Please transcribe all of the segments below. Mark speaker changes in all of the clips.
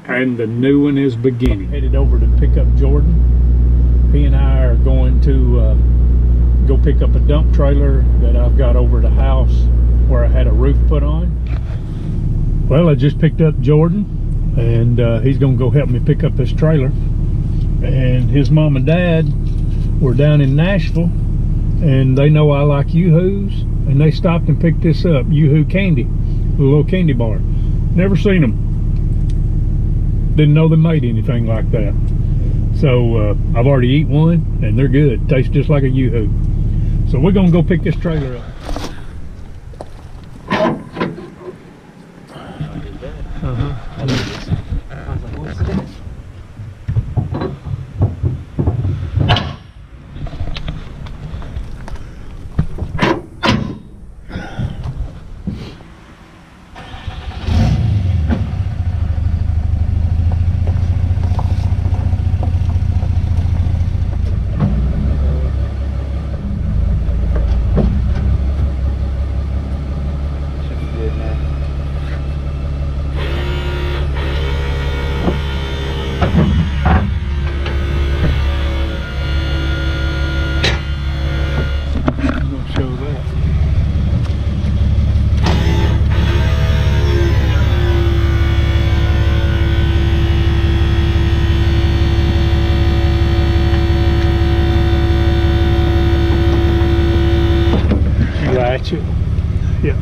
Speaker 1: and the new one is beginning. Headed over to pick up Jordan. He and I are going to go pick up a dump trailer that I've got over the house where I had a roof put on. Well, I just picked up Jordan, and he's gonna go help me pick up this trailer. And his mom and dad were down in Nashville, and they know I like Yoo-Hoos, and they stopped and picked this up, Yoo-Hoo candy, the little candy bar. Never seen them. Didn't know they made anything like that. So I've already eaten one, and they're good. Tastes just like a Yoo-Hoo. So we're gonna go pick this trailer up. Yeah.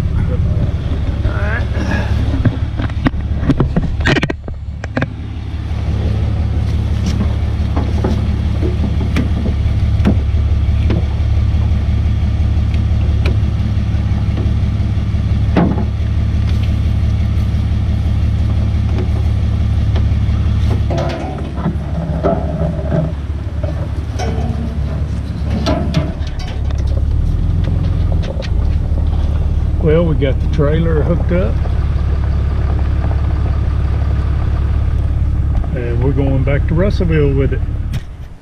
Speaker 1: Well, we got the trailer hooked up, and we're going back to Russellville with it.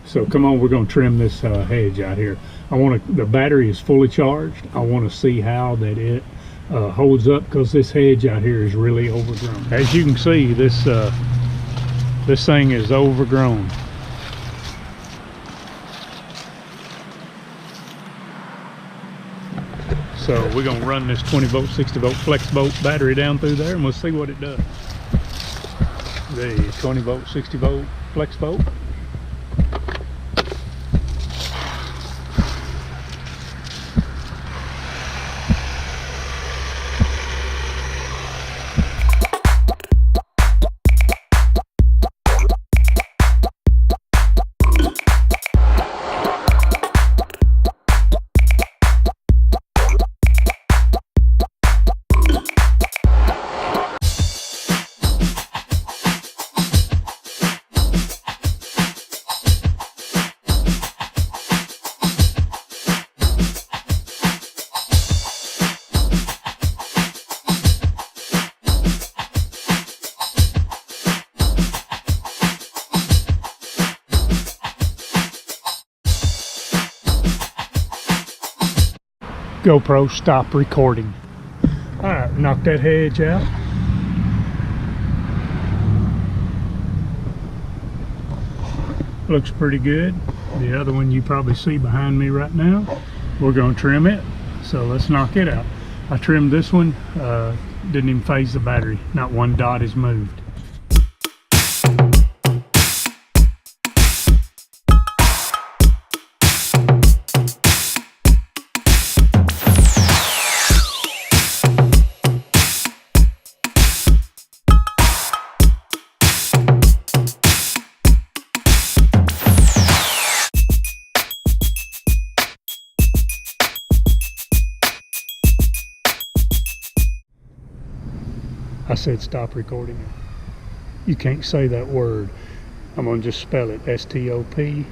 Speaker 1: So come on, we're going to trim this hedge out here. The battery is fully charged. I want to see how that it holds up, because this hedge out here is really overgrown. As you can see, this thing is overgrown. So we're gonna run this 20 volt, 60 volt FlexVolt battery down through there, and we'll see what it does. The 20 volt, 60 volt FlexVolt. GoPro, stop recording. Alright, knock that hedge out. Looks pretty good. The other one you probably see behind me right now. We're going to trim it, so let's knock it out. I trimmed this one, didn't even phase the battery. Not one dot is moved. I said stop recording. You can't say that word. I'm going to just spell it. S-T-O-P-R-E-C-O-R-D.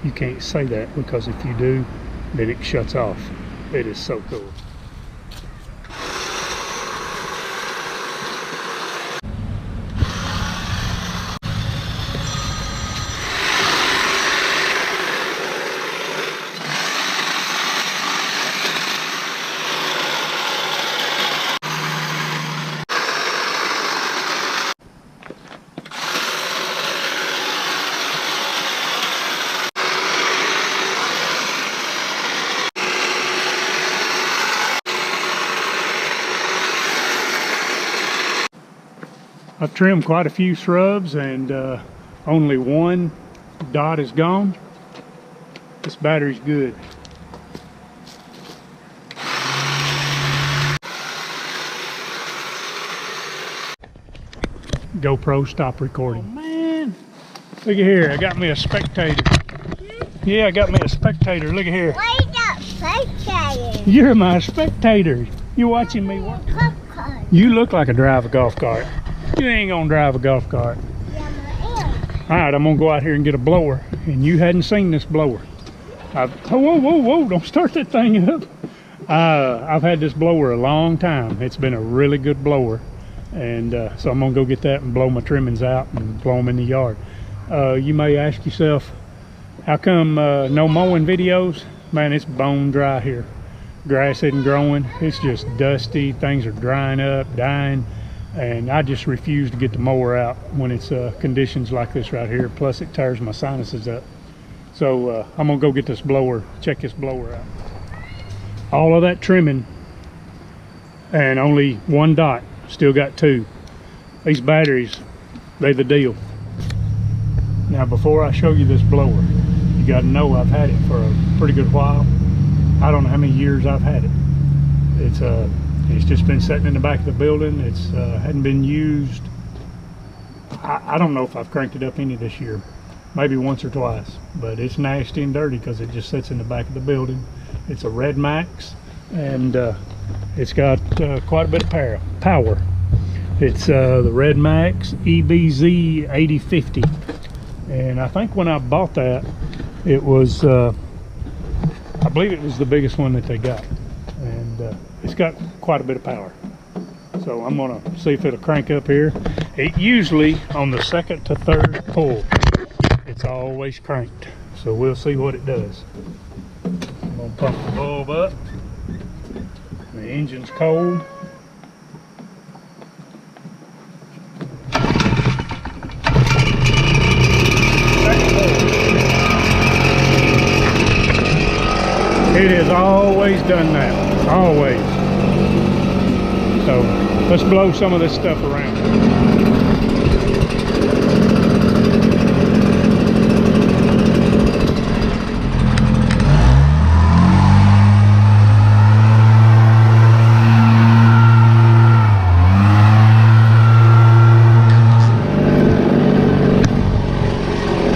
Speaker 1: You can't say that, because if you do, then it shuts off. It is so cool. I've trimmed quite a few shrubs, and only one dot is gone. This battery's good. GoPro, stop recording. Oh man, look at here, I got me a spectator. Yeah, I got me a spectator, look at here.
Speaker 2: Why you got spectator?
Speaker 1: You're my spectator. You watching me work? You look like a drive a golf cart. You ain't gonna drive a golf cart.
Speaker 2: Yeah, I am.
Speaker 1: All right, I'm gonna go out here and get a blower, and you hadn't seen this blower. Oh, whoa, don't start that thing up. I've had this blower a long time. It's been a really good blower. And so I'm gonna go get that and blow my trimmings out and blow them in the yard. You may ask yourself, how come no mowing videos? Man, it's bone dry here. Grass isn't growing, it's just dusty, things are drying up, dying, and I just refuse to get the mower out when it's conditions like this right here. Plus it tears my sinuses up. So I'm gonna go get this blower, check this blower out. All of that trimming and only one dot. Still got two. These batteries, they the deal. Now before I show you this blower, you got to know I've had it for a pretty good while. I don't know how many years I've had it. It's just been sitting in the back of the building. It's hadn't been used. I don't know if I've cranked it up any this year, maybe once or twice, but it's nasty and dirty because it just sits in the back of the building. It's a Red Max, and it's got quite a bit of power. It's the Red Max EBZ 8050, and I think when I bought that, it was I believe it was the biggest one that they got, and it's got quite a bit of power. So I'm gonna see if it'll crank up here. It usually on the second to third pull, it's always cranked. So we'll see what it does. I'm gonna pump the bulb up. The engine's cold. It has always done that, always. So let's blow some of this stuff around.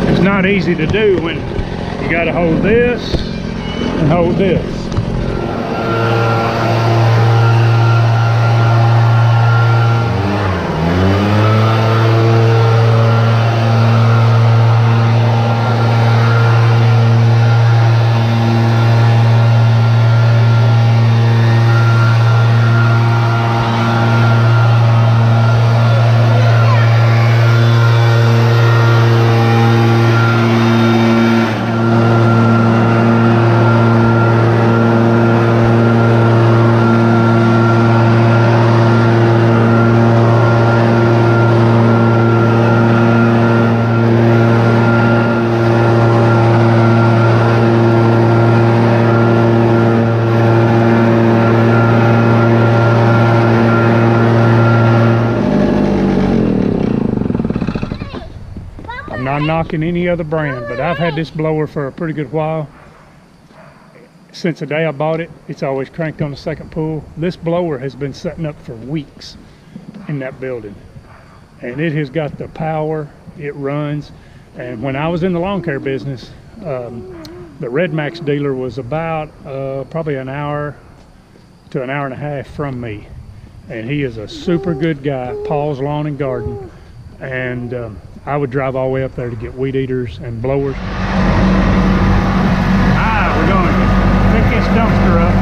Speaker 1: It's not easy to do when you got to hold this and hold this. Not knocking any other brand, but I've had this blower for a pretty good while. Since the day I bought it, it's always cranked on the second pull. This blower has been setting up for weeks in that building, and it has got the power. It runs. And when I was in the lawn care business, the Red Max dealer was about probably an hour to an hour and a half from me, and he is a super good guy. Paul's Lawn and Garden, and I would drive all the way up there to get weed eaters and blowers. We're going to pick this dumpster up.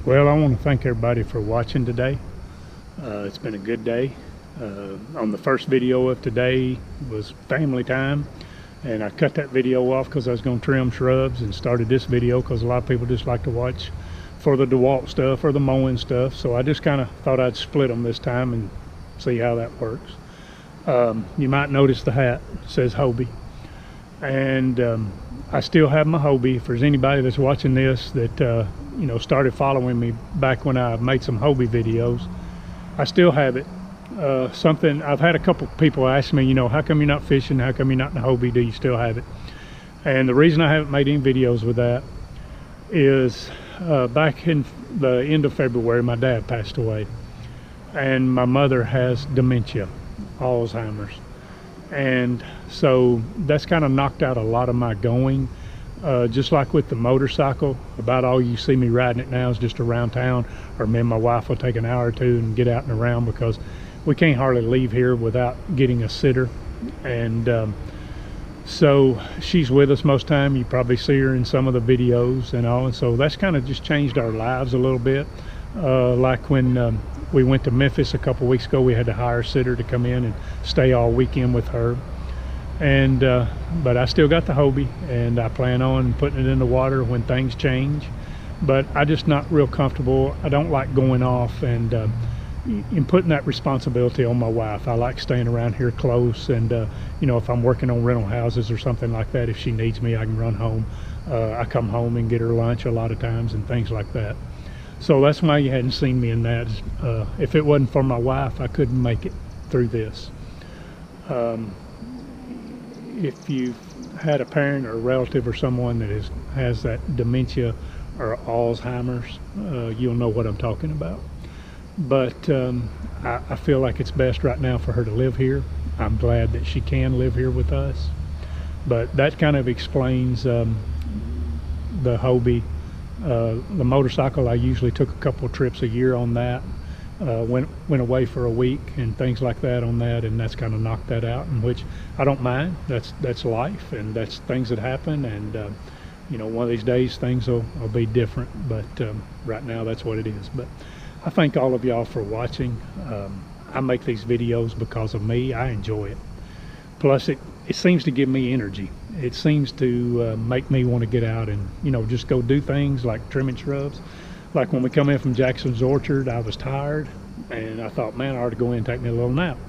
Speaker 1: Well, I want to thank everybody for watching today. It's been a good day. On the first video of today was family time, and I cut that video off because I was going to trim shrubs, and started this video because a lot of people just like to watch for the Dewalt stuff or the mowing stuff. So I just kind of thought I'd split them this time and see how that works. You might notice the hat says Hobbie, and I still have my Hobbie. If there's anybody that's watching this that you know, started following me back when I made some Hobbie videos, I still have it. Something I've had a couple people ask me, you know, how come you're not fishing? How come you're not in the Hobbie? Do you still have it? And the reason I haven't made any videos with that is back in the end of February, my dad passed away, and my mother has dementia, Alzheimer's, and so that's kind of knocked out a lot of my going. Just like with the motorcycle, about all you see me riding it now is just around town, or me and my wife will take an hour or two and get out and around, because we can't hardly leave here without getting a sitter. And so she's with us most time. You probably see her in some of the videos and all, and so that's kind of just changed our lives a little bit. Like when we went to Memphis a couple weeks ago, we had to hire a sitter to come in and stay all weekend with her. And but I still got the Hobbie, and I plan on putting it in the water when things change. But I just not real comfortable. I don't like going off and putting that responsibility on my wife. I like staying around here close, and you know, if I'm working on rental houses or something like that, if she needs me, I can run home. I come home and get her lunch a lot of times and things like that. So that's why you hadn't seen me in that. If it wasn't for my wife, I couldn't make it through this. If you've had a parent or a relative or someone that has that dementia or Alzheimer's, you'll know what I'm talking about. But I feel like it's best right now for her to live here. I'm glad that she can live here with us. But that kind of explains the Hobbie. The motorcycle, I usually took a couple of trips a year on that. Went away for a week and things like that on that, and that's kind of knocked that out, in which I don't mind. That's life, and that's things that happen, and you know, one of these days things will be different, but right now that's what it is. But I thank all of y'all for watching. I make these videos because of me. I enjoy it. Plus it seems to give me energy. It seems to make me want to get out and, you know, just go do things like trimming shrubs. Like when we come in from Jackson's Orchard, I was tired, and I thought, man, I ought to go in and take me a little nap.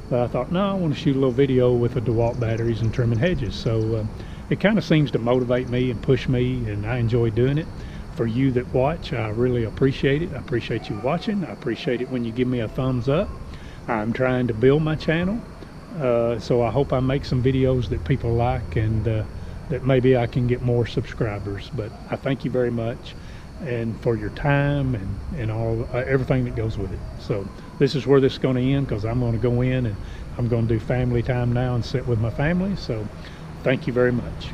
Speaker 1: But I thought, no, I want to shoot a little video with the Dewalt batteries and trimming hedges. So it kind of seems to motivate me and push me, and I enjoy doing it. For you that watch, I really appreciate it. I appreciate you watching. I appreciate it when you give me a thumbs up. I'm trying to build my channel, so I hope I make some videos that people like, and that maybe I can get more subscribers. But I thank you very much, and for your time and all everything that goes with it. So this is where this is going to end, because I'm going to go in and I'm going to do family time now and sit with my family. So thank you very much.